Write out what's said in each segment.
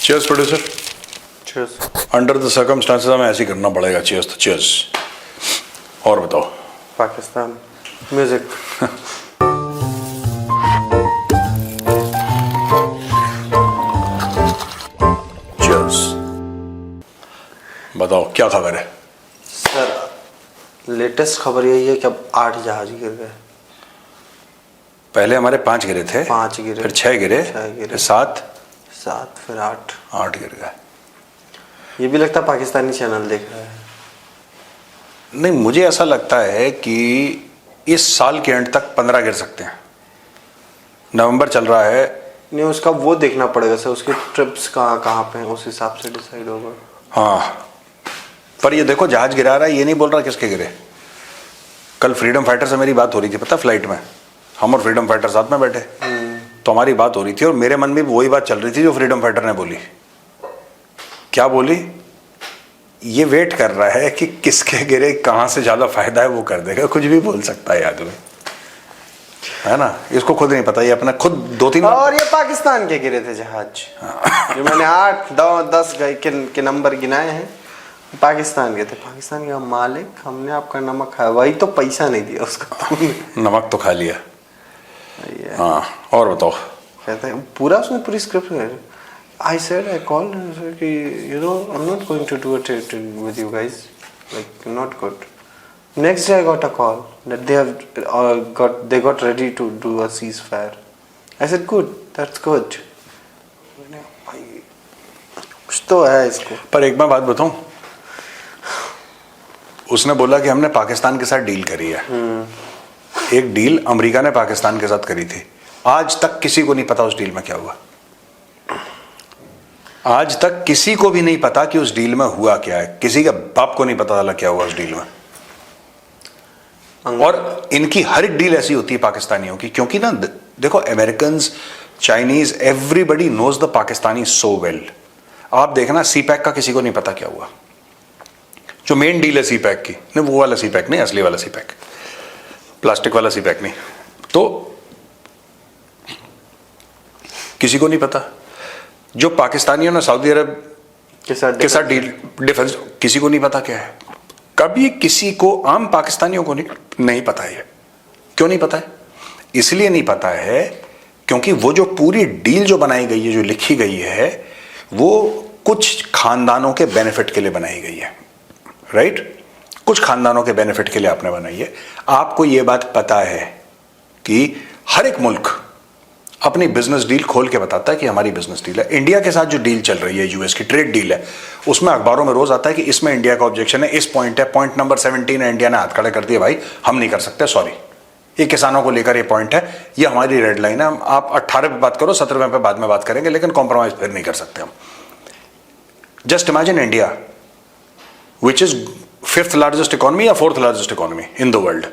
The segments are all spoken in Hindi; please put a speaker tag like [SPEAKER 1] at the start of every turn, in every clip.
[SPEAKER 1] Cheers producer.
[SPEAKER 2] Cheers.
[SPEAKER 1] Under the circumstances हमें ऐसे ही करना पड़ेगा। चीयर्स तो चीयर्स। और बताओ।
[SPEAKER 2] पाकिस्तान म्यूजिक।
[SPEAKER 1] चीयर्स। बताओ क्या खबर है?
[SPEAKER 2] सर लेटेस्ट खबर यही है कि अब 8 जहाज गिर गए।
[SPEAKER 1] पहले हमारे 5 गिरे थे,
[SPEAKER 2] 5 गिरे,
[SPEAKER 1] फिर 6 गिरे,
[SPEAKER 2] 6 गिरे,
[SPEAKER 1] फिर 7,
[SPEAKER 2] फिर 8
[SPEAKER 1] गिर गए।
[SPEAKER 2] ये भी लगता पाकिस्तानी चैनल देख रहा है।
[SPEAKER 1] नहीं, मुझे ऐसा लगता है कि इस साल के एंड तक 15 गिर सकते हैं। नवंबर चल रहा है।
[SPEAKER 2] नहीं, उसका वो देखना पड़ेगा सर, उसकी ट्रिप्स कहाँ कहाँ पे हैं, उस हिसाब से डिसाइड होगा।
[SPEAKER 1] हाँ, पर ये देखो जहाज गिरा रहा है, ये नहीं बोल रहा किसके गिरे। कल फ्रीडम फाइटर से मेरी बात हो रही थी, पता, फ्लाइट में हम और फ्रीडम फाइटर साथ में बैठे, तो हमारी बात हो रही थी और मेरे मन में भी वही बात चल रही थी जो फ्रीडम फाइटर ने बोली। क्या बोली? ये वेट कर रहा है कि किसके गिरे, कहां से ज्यादा फायदा है वो कर देगा। कुछ भी बोल सकता है आदमी, है ना। इसको खुद नहीं पता, ये अपना खुद 2-3
[SPEAKER 2] और ये पाकिस्तान के गिरे थे जहाज। जो मैंने 8, 9, 10 के नंबर गिनाए हैं, पाकिस्तान के थे। पाकिस्तान का मालिक, हमने आपका नमक खाया, वही तो पैसा नहीं दिया उसको।
[SPEAKER 1] नमक तो खा लिया। हाँ, और बताओ।
[SPEAKER 2] कहते हैं पूरा, उसने पूरी स्क्रिप्ट में I said, I called and said, you know, I'm not going to do a trip with you guys. Like, not good. Next day I got a call that they got ready to do a ceasefire. I said, good, that's good. भाई कुछ तो है इसको।
[SPEAKER 1] पर एक मैं बात बताऊं, उसने बोला कि हमने पाकिस्तान के साथ डील करी है। एक डील अमेरिका ने पाकिस्तान के साथ करी थी। आज तक किसी को नहीं पता उस डील में क्या हुआ। आज तक किसी को भी नहीं पता कि उस डील में हुआ क्या है। किसी के बाप को नहीं पता चला क्या हुआ उस डील में। और इनकी हर एक डील ऐसी होती है पाकिस्तानियों की, क्योंकि ना देखो, Americans, Chinese, everybody knows the Pakistani so well. आप देखना, सी पैक का किसी को नहीं पता क्या हुआ। जो मेन डील है सी पैक की, नहीं वो वाला सी पैक नहीं, असली वाला सी पैक, प्लास्टिक वाला सी पैक नहीं, तो किसी को नहीं पता। जो पाकिस्तानियों ने सऊदी अरब के साथ डील, डिफेंस, किसी को नहीं पता क्या है। कभी किसी को, आम पाकिस्तानियों को नहीं पता है। क्यों नहीं पता है? इसलिए नहीं पता है क्योंकि वो जो पूरी डील जो बनाई गई है, जो लिखी गई है, वो कुछ खानदानों के बेनिफिट के लिए बनाई गई है। राइट? कुछ खानदानों के बेनिफिट के लिए आपने बनाई है। आपको यह बात पता है कि हर एक मुल्क अपनी बिजनेस डील खोल के बताता है कि हमारी बिजनेस डील है। इंडिया के साथ जो डील चल रही है, यूएस की ट्रेड डील है, उसमें अखबारों में रोज आता है कि इसमें इंडिया का ऑब्जेक्शन है, इस पॉइंट है, पॉइंट नंबर 17 है, इंडिया ने हाथ खड़े कर दिए, भाई हम नहीं कर सकते, सॉरी, ये किसानों को लेकर ये पॉइंट है, ये हमारी रेड लाइन है, आप 18 पे बात करो, 17वें पे बाद में बात करेंगे, लेकिन कॉम्प्रोमाइज फिर नहीं कर सकते हम। Just imagine India, which is 5th largest economy या 4th largest economy in the world,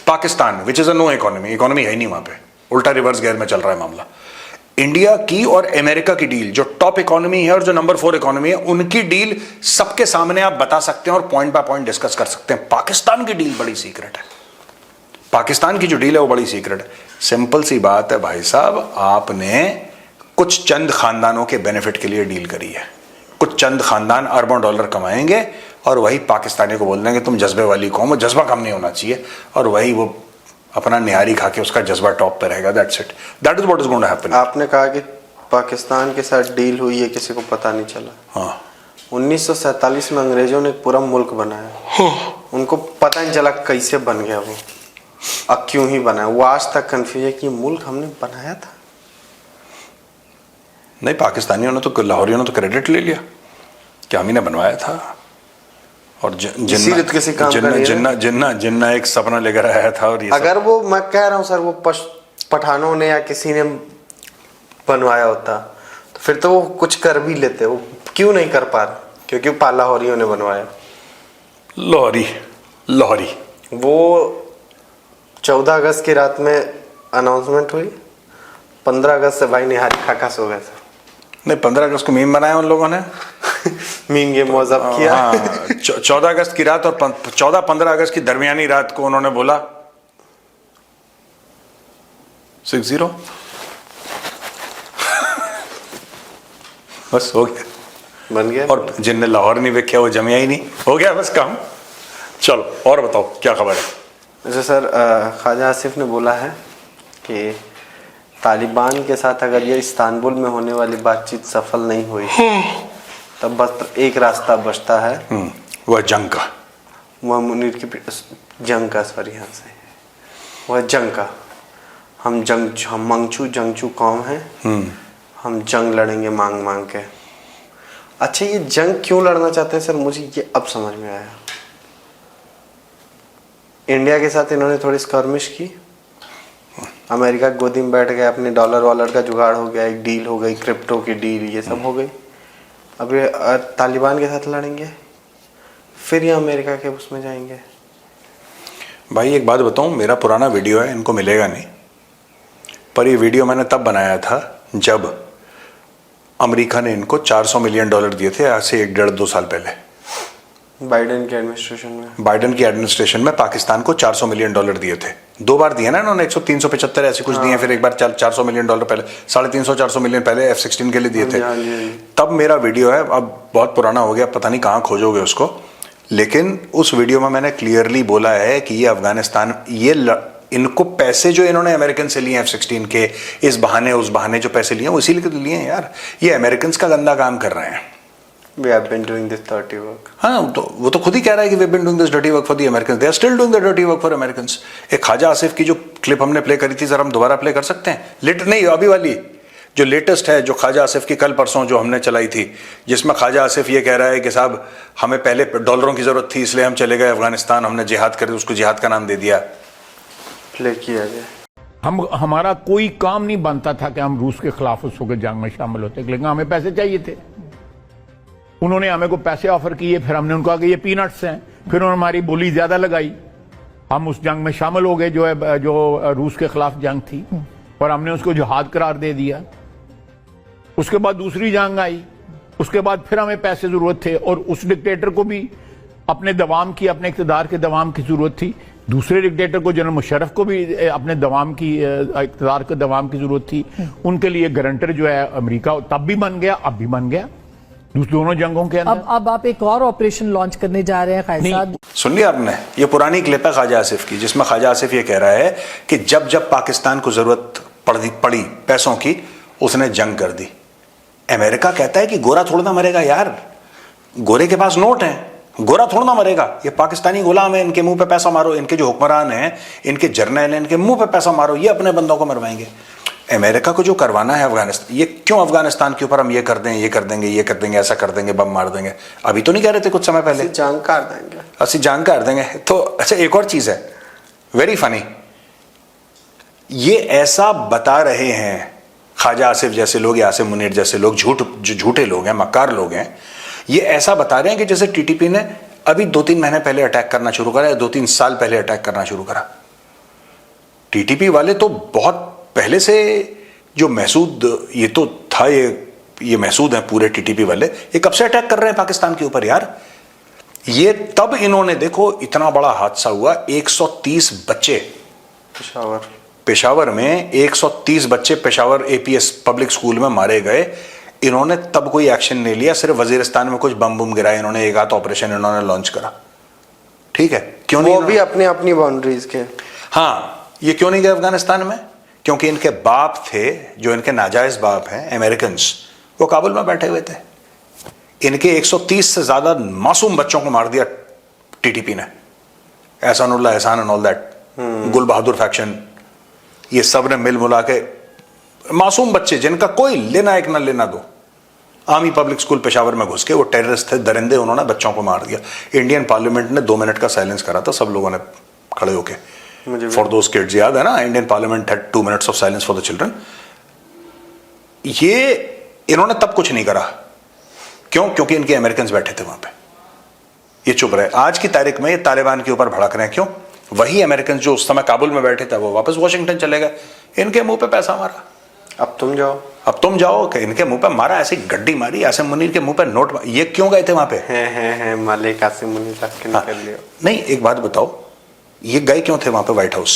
[SPEAKER 1] Pakistan which is a no economy, economy है नहीं वहां पे, उल्टा रिवर्स गियर में चल रहा है मामला। इंडिया की और अमेरिका की डील, जो टॉप इकोनॉमी है और जो नंबर 4 इकोनॉमी है, उनकी डील सबके सामने आप बता सकते हैं और पॉइंट बाय पॉइंट डिस्कस कर सकते हैं। पाकिस्तान की डील बड़ी सीक्रेट है। पाकिस्तान की जो डील है वो बड़ी सीक्रेट है। सिंपल सी बात है भाई साहब, आपने कुछ चंद खानदानों के बेनिफिट के लिए डील करी है। कुछ चंद खानदान अरबों डॉलर कमाएंगे और वही पाकिस्तानी को बोल देंगे तुम जज्बे वाली कौम हो, जज्बा कम नहीं होना चाहिए, और वही वो अपना निहारी खा के उसका जज्बा टॉप पे रहेगा। That's it, that is what is going to happen.
[SPEAKER 2] आपने कहा कि पाकिस्तान के साथ डील हुई है, किसी को पता नहीं चला।
[SPEAKER 1] हाँ,
[SPEAKER 2] 1947 में अंग्रेजों ने एक पूरा मुल्क बनाया।
[SPEAKER 1] हाँ।
[SPEAKER 2] उनको पता नहीं चला कैसे बन गया वो, अब क्यों ही बना। वो आज तक कंफ्यूज है कि मुल्क हमने बनाया था।
[SPEAKER 1] नहीं, पाकिस्तानियों ने तो, लाहौरियों ने तो क्रेडिट ले लिया कि हम ही ने बनवाया था। और जिन्ना एक सपना लेकर आया था। और ये
[SPEAKER 2] अगर वो, मैं कह रहा हूँ सर, वो पठानों ने या किसी ने बनवाया होता तो फिर तो वो कुछ कर भी लेते। वो क्यों नहीं कर पा रहे? क्योंकि लाहौरियों ने बनवाया।
[SPEAKER 1] लाहौरी
[SPEAKER 2] वो 14 अगस्त की रात में अनाउंसमेंट हुई, 15 अगस्त से भाई निहारी खाका सो गए थे।
[SPEAKER 1] नहीं, 15 अगस्त को मीम बनाया उन लोगों ने।
[SPEAKER 2] मीम गेम मौजब किया।
[SPEAKER 1] 14 अगस्त की रात और 14-15 अगस्त की दरमियानी रात को उन्होंने बोला 60। बस हो गया,
[SPEAKER 2] बन गया।
[SPEAKER 1] और जिनने लाहौर नहीं देखा वो जमिया ही नहीं, हो गया बस काम। चलो और बताओ क्या खबर है?
[SPEAKER 2] अच्छा सर, ख्वाजा आसिफ ने बोला है कि तालिबान के साथ अगर ये इस्तांबुल में होने वाली बातचीत सफल नहीं हुई तब बस एक रास्ता बचता है,
[SPEAKER 1] वह जंग का,
[SPEAKER 2] वह मुनीर की जंग का, सॉरी यहाँ से, वह जंग का। हम मंगचू जंगचू कौम हैं, हम जंग लड़ेंगे मांग मांग के। अच्छा, ये जंग क्यों लड़ना चाहते हैं सर, मुझे ये अब समझ में आया। इंडिया के साथ इन्होंने थोड़ी स्कर्मिश की, अमेरिका की गोदी में बैठ गए, अपने डॉलर वॉलर का जुगाड़ हो गया, एक डील हो गई, क्रिप्टो की डील, ये सब हो गई। अब ये तालिबान के साथ लड़ेंगे, फिर ये अमेरिका के उसमें जाएंगे।
[SPEAKER 1] भाई एक बात बताऊं, मेरा पुराना वीडियो है, इनको मिलेगा नहीं, पर ये वीडियो मैंने तब बनाया था जब अमेरिका ने इनको $400 मिलियन दिए थे, आज से 1.5-2 साल पहले।
[SPEAKER 2] बाइडेन के एडमिनिस्ट्रेशन में,
[SPEAKER 1] बाइडेन की एडमिनिस्ट्रेशन में पाकिस्तान को $400 मिलियन दिए थे। 2 बार दिए ना इन्होंने, 100-375 ऐसे कुछ दिए, फिर एक बार $400 मिलियन पहले, 350-400 मिलियन पहले F-16 के लिए दिए थे। तब मेरा वीडियो है, अब बहुत पुराना हो गया, पता नहीं कहाँ खोजोगे उसको, लेकिन उस वीडियो में मैंने क्लियरली बोला है कि ये अफगानिस्तान, इनको पैसे जो इन्होंने अमेरिकन से लिए F-16 के, इस बहाने उस बहाने जो पैसे लिए वो इसीलिए तो लिए हैं यार, ये अमेरिकन का गंदा काम कर रहे हैं।
[SPEAKER 2] We have been doing this dirty work.
[SPEAKER 1] हाँ, तो वो तो खुद ही कह रहा है कि we have been doing this dirty work for the Americans. They are still doing the dirty work for Americans. एक ख्वाजा आसिफ की जो क्लिप हमने प्ले करी थी, जरा हम दोबारा प्ले कर सकते हैं? लेटेस्ट नहीं, अभी वाली जो लेटेस्ट है, जो ख्वाजा आसिफ की कल परसों जो हमने चलाई थी, जिसमें ख्वाजा आसिफ ये कह रहा है कि साहब हमें पहले डॉलरों की जरूरत थी इसलिए हम चले गए अफगानिस्तान, हमने जिहाद कर, उसको जिहाद का नाम दे दिया।
[SPEAKER 2] प्ले किया गया।
[SPEAKER 3] हमारा कोई काम नहीं बनता था कि हम रूस के खिलाफ उस वक्त जंग में शामिल होते, लेकिन हमें पैसे चाहिए थे। उन्होंने हमें को पैसे ऑफर किए, फिर हमने उनको कहा कि ये पीनट्स हैं, फिर उन्होंने हमारी बोली ज्यादा लगाई, हम उस जंग में शामिल हो गए जो रूस के खिलाफ जंग थी, और हमने उसको जिहाद करार दे दिया। उसके बाद दूसरी जंग आई, उसके बाद फिर हमें पैसे जरूरत थे, और उस डिक्टेटर को भी अपने दवाम की, अपने इक़्तिदार के दवाम की जरूरत थी। दूसरे डिक्टेटर को, जनरल मुशर्रफ को भी अपने दवाम की, इक़्तिदार के दवाम की जरूरत थी। उनके लिए गारंटर जो है अमेरिका, तब भी बन गया, अब भी बन गया, दोनों जंगों के अंदर।
[SPEAKER 4] अब आप एक और ऑपरेशन लॉन्च करने जा रहे हैं ख्वाजा साहब।
[SPEAKER 1] सुन लिया आपने, ये पुरानी क्लिप है ख्वाजा आसिफ की, जिसमें ख्वाजा आसिफ ये कह रहा है कि जब जब पाकिस्तान को जरूरत पड़ी पैसों की, उसने जंग कर दी। अमेरिका कहता है कि गोरा थोड़ा ना मरेगा यार, गोरे के पास नोट है, गोरा थोड़ा ना मरेगा, ये पाकिस्तानी गुलाम है, इनके मुंह पे पैसा मारो, इनके जो हुक्मरान हैं, इनके जर्नल हैं, इनके मुंह पे पैसा मारो, ये अपने बंदों को मरवाएंगे। अमेरिका को जो करवाना है अफगानिस्तान, ये क्यों अफगानिस्तान के ऊपर हम ये कर दें, ये कर देंगे, ये कर देंगे, ऐसा कर देंगे, बम मार देंगे, अभी तो नहीं कह रहे थे कुछ समय पहले
[SPEAKER 2] जंग कर देंगे,
[SPEAKER 1] असि जंग कर देंगे। तो अच्छा, एक और चीज है वेरी फनी, ये ऐसा बता रहे हैं ख्वाजा आसिफ जैसे लोग, यासिर मुनीर जैसे लोग, झूठे लोग हैं, मक्कार लोग हैं, ये ऐसा बता रहे हैं कि जैसे टीटीपी ने अभी 2-3 महीने पहले अटैक करना शुरू करा, या 2-3 साल पहले अटैक करना शुरू करा। टीटीपी वाले तो बहुत पहले से, जो महसूद ये तो था, ये महसूद है पूरे टीटीपी वाले, ये कब से अटैक कर रहे हैं पाकिस्तान के ऊपर यार। ये तब इन्होंने, देखो इतना बड़ा हादसा हुआ, 130 बच्चे पेशावर में 130 बच्चे पेशावर APS पब्लिक स्कूल में मारे गए, इन्होंने तब कोई एक्शन नहीं लिया, सिर्फ वजीरिस्तान में कुछ बम बुम गिराए इन्होंने, एक आध ऑपरेशन इन्होंने लॉन्च करा, ठीक है, क्यों नहीं?
[SPEAKER 2] वो भी अपनी अपनी बाउंड्रीज के।
[SPEAKER 1] हाँ, ये क्यों नहीं गए अफगानिस्तान में? क्योंकि इनके बाप थे, जो इनके नाजायज बाप हैं अमेरिकन, वो काबुल में बैठे हुए थे। इनके 130 से ज्यादा मासूम बच्चों को मार दिया टीटीपी ने, एहसानुल्लाह एहसान एंड ऑल दैट, गुल बहादुर फैक्शन, ये सब ने मिल मुला के मासूम बच्चे जिनका कोई लेना एक ना लेना दो, आर्मी पब्लिक स्कूल पेशावर में घुस के, वो टेररिस्ट थे, दरिंदे, उन्होंने बच्चों को मार दिया। इंडियन पार्लियामेंट ने 2 मिनट का साइलेंस करा था, सब लोगों ने खड़े होके, फॉर दोज किड्स, याद है ना, Indian parliament had 2 minutes of silence for the children. ये इन्होंने तब कुछ नहीं करा, क्यों? क्योंकि इनके अमेरिकन बैठे थे वहां पे, ये चुप रहे। आज की तारीख में ये तालिबान के ऊपर भड़क रहे हैं, क्यों? वही अमेरिकन जो उस समय काबुल में बैठे थे, वो वापस वॉशिंगटन चले गए, इनके मुंह पे पैसा मारा,
[SPEAKER 2] अब तुम जाओ,
[SPEAKER 1] अब तुम जाओ, कि इनके मुंह पे मारा, ऐसी गड्डी मारी, यासिर मुनीर के मुंह पे नोट। ये क्यों गए थे वहां पे?
[SPEAKER 2] हैं मलिक यासिर मुनीर तक के निकल लियो।
[SPEAKER 1] नहीं, एक बात बताओ, ये गए क्यों थे वहां पे व्हाइट हाउस?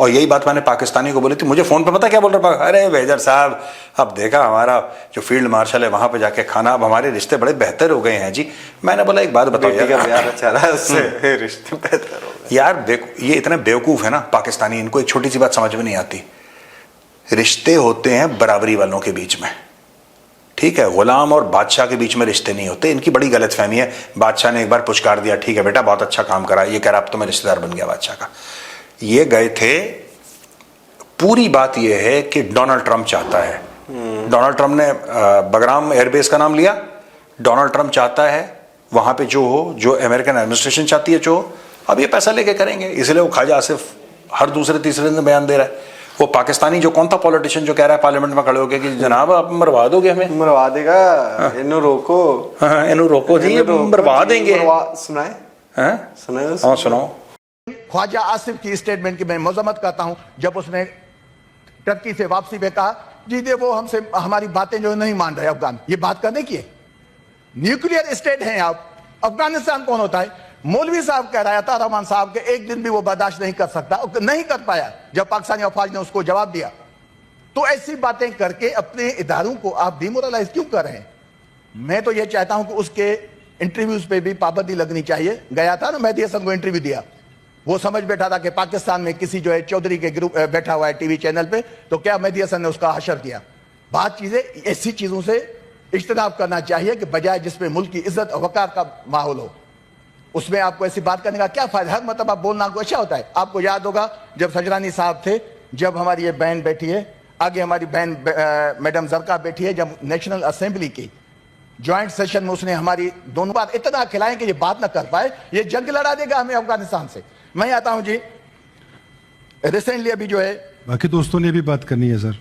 [SPEAKER 1] और यही बात मैंने पाकिस्तानी को बोली थी। मुझे फोन पे पता क्या बोल रहा, अरे बेजर साहब अब देखा हमारा जो फील्ड मार्शल है वहां पे जाके खाना, अब हमारे रिश्ते बड़े बेहतर हो गए हैं जी। मैंने बोला एक बात बताओ
[SPEAKER 2] बेटी का
[SPEAKER 1] यार,
[SPEAKER 2] प्यार अच्छा रहा उससे रिश्ते बेहतर हो गए।
[SPEAKER 1] यार ये इतने बेवकूफ है ना पाकिस्तानी, इनको एक छोटी सी बात समझ में नहीं आती। रिश्ते होते हैं बराबरी वालों के बीच में, ठीक है, गुलाम और बादशाह के बीच में रिश्ते नहीं होते। इनकी बड़ी गलतफहमी है। बादशाह ने एक बार पुचकार दिया, ठीक है बेटा बहुत अच्छा काम करा, ये कह रहा अब तो मैं रिश्तेदार बन गया बादशाह का। ये गए थे, पूरी बात ये है कि डोनाल्ड ट्रंप चाहता है, डोनाल्ड ट्रंप ने बगराम एयरबेस का नाम लिया, डोनाल्ड ट्रंप चाहता है वहां पे जो हो, जो अमेरिकन एडमिनिस्ट्रेशन चाहती है जो हो, अब ये पैसा लेके करेंगे। इसलिए वो ख्वाजा आसिफ हर दूसरे तीसरे दिन बयान दे रहा है। वो पाकिस्तानी जो कौन था पॉलिटिशियन जो कह रहा है पार्लियामेंट में खड़े होकर कि जनाब आप मरवा दोगे हमें,
[SPEAKER 2] मरवा देगा, इन्हों रोको,
[SPEAKER 1] हाँ इन्हों रोको जी, मरवा देंगे।
[SPEAKER 2] सुनाए
[SPEAKER 1] सुनाए, हाँ सुनाओ।
[SPEAKER 5] ख्वाजा आसिफ की स्टेटमेंट की मैं मजम्मत करता हूं, जब उसने टर्की से वापसी में कहा जी दे वो हमसे हमारी बातें जो नहीं मान रहे अफगान, ये बात करने की है। न्यूक्लियर स्टेट हैं आप, अफगानिस्तान कौन होता है? मौलवी साहब कह रहा था रहमान साहब के एक दिन भी वो बर्दाश्त नहीं कर सकता, नहीं कर पाया जब पाकिस्तानी अफवाज ने उसको जवाब दिया। तो ऐसी बातें करके अपने इदारों को आप डिमोरलाइज क्यों कर रहे हैं? मैं तो ये चाहता हूं कि उसके इंटरव्यूज पे भी पाबंदी लगनी चाहिए। गया था ना मेहदी हसन को इंटरव्यू दिया, वो समझ बैठा था कि पाकिस्तान में किसी जो है चौधरी के ग्रुप बैठा हुआ है टीवी चैनल पे, तो क्या मेहदी हसन ने उसका हशर किया। बात चीजें ऐसी चीजों से इज्तनाब करना चाहिए कि बजाय जिसमें मुल्क की इज्जत और वकार का माहौल हो, उसमें आपको ऐसी बात करने का क्या फायदा? हर मतलब आप बोलना आपको अच्छा होता है। आपको याद होगा जब सजरानी साहब थे, जब हमारी ये बहन बैठी है, आगे हमारी बहन मैडम जरका बैठी है, जब नेशनल असेंबली की ज्वाइंट सेशन में उसने हमारी दोनों बात इतना खिलाएं कि ये बात ना कर पाए, ये जंग लड़ा देगा हमें अफगानिस्तान से। मैं आता हूं जी, रिसेंटली अभी जो है,
[SPEAKER 6] बाकी दोस्तों ने भी बात करनी है सर।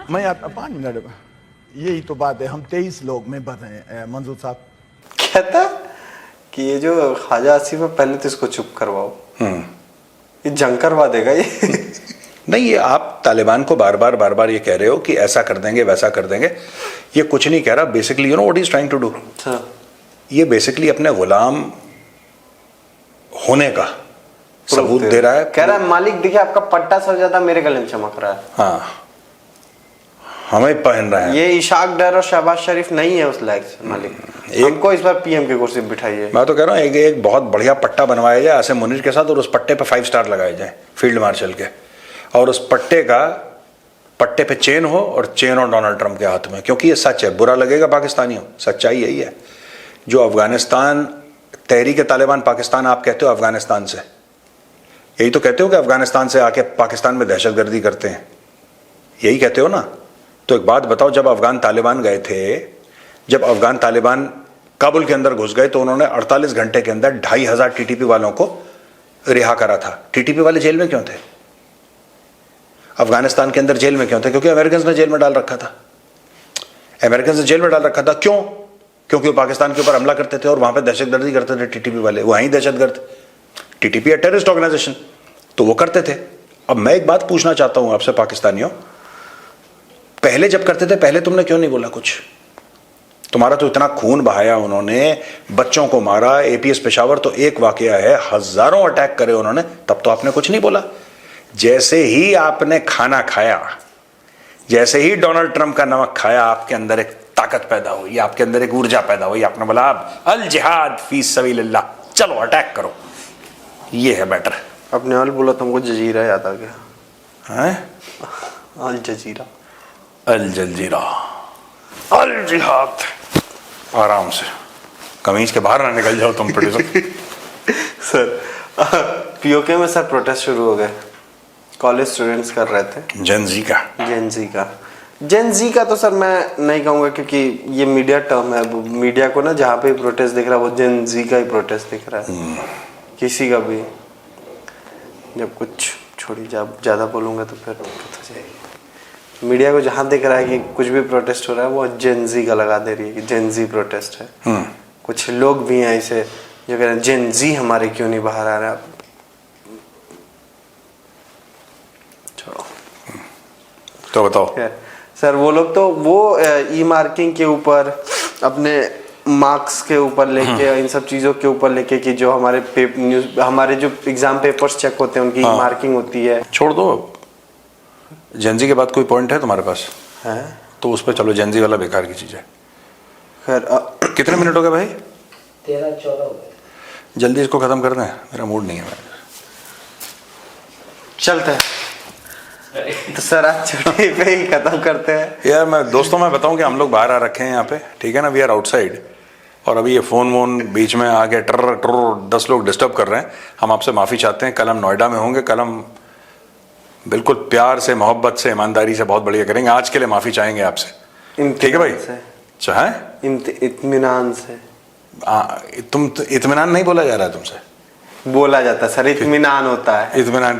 [SPEAKER 5] मैं आता 5 मिनट, यही तो बात है, हम 23 लोग में बद हैं। मंजूर साहब
[SPEAKER 2] कहता कि ये जो ख्वाजा आसिफ है पहले तो इसको चुप करवाओ, ये जंग करवा देगा ये।
[SPEAKER 1] नहीं, ये आप तालिबान को बार बार ये कह रहे हो कि ऐसा कर देंगे वैसा कर देंगे, ये कुछ नहीं कह रहा। Basically you know what he is trying to do, ये बेसिकली अपने गुलाम होने का सबूत दे रहा है।
[SPEAKER 2] कह रहा है मालिक देखिए आपका पट्टा सब ज्यादा मेरे गले में चमक रहा है,
[SPEAKER 1] हाँ हमें पहन रहा है।
[SPEAKER 2] ये इशाक डर और शहबाज शरीफ नहीं है उस लायक से मालिक, हमको इस बार पीएम की कुर्सी बिठाइए।
[SPEAKER 1] मैं तो कह रहा हूँ एक बहुत बढ़िया पट्टा बनवाया जाए आसिम मुनीर के साथ, और उस पट्टे पे 5 स्टार लगाए जाए फील्ड मार्शल के, और उस पट्टे पे चेन हो, और चेन हो डोनाल्ड ट्रंप के हाथ में, क्योंकि ये सच है। बुरा लगेगा पाकिस्तानियों, सच्चाई यही है। जो अफगानिस्तान तहरीक तालिबान पाकिस्तान आप कहते हो अफगानिस्तान से, यही तो कहते हो कि अफगानिस्तान से आके पाकिस्तान में दहशतगर्दी करते हैं, यही कहते हो ना। तो एक बात बताओ, जब अफगान तालिबान गए थे, जब अफगान तालिबान काबुल के अंदर घुस गए, तो उन्होंने 48 घंटे के अंदर 2500 टीटीपी वालों को रिहा करा था। टीटीपी वाले जेल में क्यों थे? अफगानिस्तान के अंदर जेल में क्यों थे? क्योंकि अमेरिकन ने जेल में डाल रखा था। अमेरिकन ने जेल में डाल रखा था, क्यों? क्योंकि वो पाकिस्तान के ऊपर हमला करते थे और वहां पर दहशतगर्दी करते थे टीटीपी वाले, वहीं दहशतगर्द। टीटीपी है टेररिस्ट ऑर्गेनाइजेशन, तो वो करते थे। अब मैं एक बात पूछना चाहता हूं आपसे पाकिस्तानियों, पहले जब करते थे पहले तुमने क्यों नहीं बोला कुछ? तुम्हारा तो इतना खून बहाया उन्होंने, बच्चों को मारा, एपीएस पेशावर तो एक वाकया है, हजारों अटैक करे उन्होंने, तब तो आपने कुछ नहीं बोला। जैसे ही आपने खाना खाया, जैसे ही डोनाल्ड ट्रंप का नमक खाया, आपके अंदर एक ताकत पैदा हुई, आपके अंदर एक ऊर्जा पैदा हुई। आपने बोला अब अल जिहाद फी सबीलिल्लाह, चलो अटैक करो, ये है बेटर।
[SPEAKER 2] अपने हाल बोला तुमको जजीरा याद आ गया
[SPEAKER 1] है?
[SPEAKER 2] अल जजीरा,
[SPEAKER 1] अल जजीरा, अल जिहाद। आराम से, कमीज के बाहर ना निकल जाओ तुम प्रोड्यूसर।
[SPEAKER 2] सर पीओके में सर प्रोटेस्ट शुरू हो गए, कॉलेज स्टूडेंट्स कर रहे थे।
[SPEAKER 1] जेनजी का
[SPEAKER 2] जेनजी का तो सर मैं नहीं कहूँगा, क्योंकि ये मीडिया टर्म है। मीडिया को ना जहाँ पे प्रोटेस्ट दिख रहा है वो जेनजी का ही प्रोटेस्ट दिख रहा है। किसी का भी जब कुछ छोड़ी ज़्यादा बोलूँगा तो फिर दिक्कत हो जाएगी। मीडिया को जहाँ दिख रहा है कि कुछ भी प्रोटेस्ट हो रहा है वो जेनजी का लगा दे रही है कि जेनजी प्रोटेस्ट है। कुछ लोग भी हैं ऐसे जो कह रहे हैं जेनजी हमारे क्यों नहीं बाहर आ रहा है। छोड़ो,
[SPEAKER 1] तो बताओ
[SPEAKER 2] सर वो लोग तो वो ई मार्किंग के ऊपर अपने मार्क्स के ऊपर लेके इन सब चीजों के ऊपर लेके कि जो हमारे जो एग्जाम पेपर्स चेक होते हैं उनकी मार्किंग होती है।
[SPEAKER 1] छोड़ दो। जेनजी के बाद कोई पॉइंट है तुम्हारे पास?
[SPEAKER 2] है
[SPEAKER 1] तो उस पर चलो, जेनजी वाला बेकार की चीज है।
[SPEAKER 2] खैर
[SPEAKER 1] कितने मिनट हो गए भाई?
[SPEAKER 7] 13-14 हो गए।
[SPEAKER 1] जल्दी इसको खत्म कर दें, मेरा मूड नहीं है।
[SPEAKER 2] चलते हैं तो सर आज छुट्टी पे ही खत्म करते हैं।
[SPEAKER 1] यार मैं दोस्तों मैं बताऊं कि हम लोग बाहर आ रखे हैं यहाँ पे, ठीक है ना, वी आर आउटसाइड, और अभी ये फोन वोन बीच में आके टर टर 10 लोग डिस्टर्ब कर रहे हैं। हम आपसे माफी चाहते हैं। कल हम नोएडा में होंगे, कल हम बिल्कुल प्यार से, मोहब्बत से, ईमानदारी से बहुत बढ़िया करेंगे। आज के लिए माफी चाहेंगे आपसे, ठीक है भाई? चाहे
[SPEAKER 2] इत्मीनान से।
[SPEAKER 1] तुम इत्मीनान नहीं बोला जा रहा है तुमसे,
[SPEAKER 2] बोला जाता है सर, इत्मीनान होता है।
[SPEAKER 1] इत्मीनान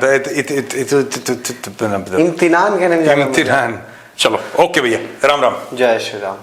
[SPEAKER 2] इम्तिनान कहने में ज्यादा मजा
[SPEAKER 1] इम्तिनान। चलो ओके भैया, राम राम।
[SPEAKER 2] जय श्री राम।